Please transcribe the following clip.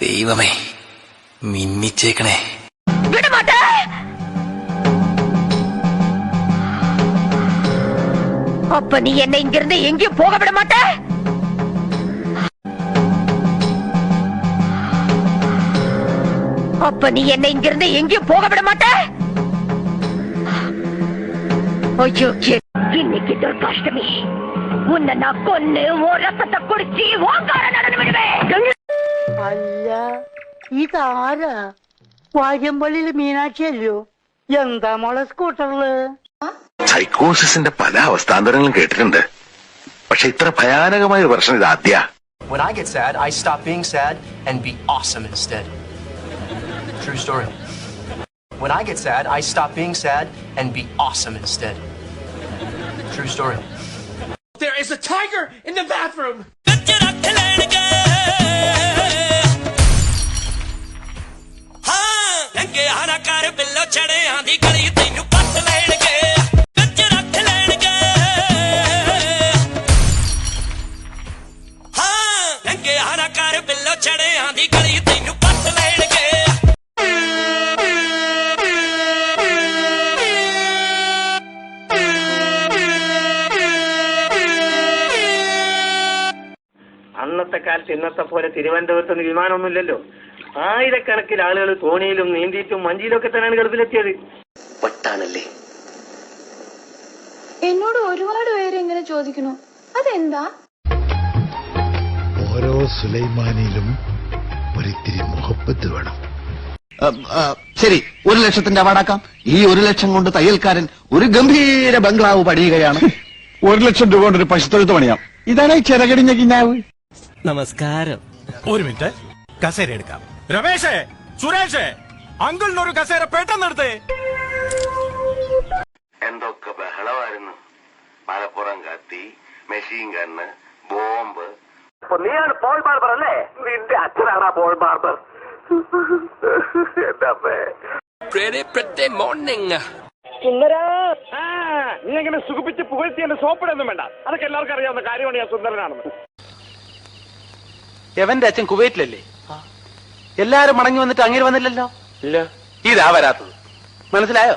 ദൈവമേ, മിന്നിച്ചേക്കണേ. அப்ப நீ என்ன இங்கிருந்து எங்கேயும் போக விட மாட்ட? அப்ப நீ என்ன இங்கிருந்து எங்கேயும் போக விட மாட்ட? ஐயோ, இன்னைக்கு துர்காஷ்டமி. உன்னை நான் கொன்னு ஓ ரத்தத்தை குடிச்சு ஓங்கார நடந்து விடுவேன். അല്ല ഇതാരാ? വാര്യമ്പള്ളിയില് മീനാക്ഷിയല്ലോ. എന്താ മോളെ സ്കൂട്ടറില്? സൈക്കോസിന്റെ പല അവസ്ഥാന്തരങ്ങളും കേട്ടിട്ടുണ്ട്. പക്ഷെ ഇത്ര ഭയാനകമായ ഒരു പ്രശ്നം ഇത് ആദ്യ. When I get sad, I stop being sad and be awesome instead. True story. When I get sad, I stop being sad and be awesome instead. True story. There is a tiger in the bathroom. അന്നത്തെ കാലത്ത് ഇന്നത്തെ പോലെ തിരുവനന്തപുരത്ത് വിമാനമൊന്നുമില്ലല്ലോ. ആയിരക്കണക്കിന് ആളുകൾ തോണിയിലും നീന്തിയിട്ടും വഞ്ചിയിലും ഒക്കെ തന്നെയാണ് ഗൾഫിലെത്തിയത്. വട്ടാണല്ലേ. എന്നോട് ഒരുപാട് പേര് ഇങ്ങനെ ചോദിക്കുന്നു, അതെന്താ? ഓരോ സുലൈമാനിയിലും ഒരിത്തിരി മുഹബത്ത് വേണം. ശരി, 1 ലക്ഷത്തിന്റെ അവാർഡാക്കാം. ഈ 1 ലക്ഷം കൊണ്ട് തയ്യൽക്കാരൻ ഒരു ഗംഭീര ബംഗ്ലാവ് പണിയുകയാണ്. 1 ലക്ഷം രൂപ കൊണ്ട് ഒരു പശുത്തൊഴുത്ത് പണിയാം. ഇതാണ് ചിറകടിഞ്ഞ കിനാവ്. നമസ്കാരം. ഒരു മിനിറ്റ്, കസേര എടുക്കാം. രമേശേ, സുരേഷേ, അങ്കിളിനൊരു കസേര പെട്ടെന്നെടുത്തേ. എന്തൊക്കെ ബഹളമായിരുന്നു. മലപ്പുറം കത്തി, മെഷീൻ ഗണ്ണ്, ബോംബ്. നീയാണ് പോൾ ബാർബർ അല്ലേ? നിന്റെ അച്ഛനാണ് പോൾ ബാർബർ. സുന്ദരാ, നീ എങ്ങനെ സുഖിപ്പിച്ച് പുകഴ്ത്തി എന്നെ സോപ്പിടൊന്നും വേണ്ട. അതൊക്കെ എല്ലാവർക്കും അറിയാവുന്ന കാര്യമാണ് ഞാൻ സുന്ദരനാണെന്ന്. എവന്റെ അച്ഛൻ കുവൈറ്റിലല്ലേ? എല്ലാരും മടങ്ങി വന്നിട്ട് അങ്ങനെ വന്നില്ലല്ലോ. ഇല്ല, ഇതാ വരാത്തത്. മനസ്സിലായോ?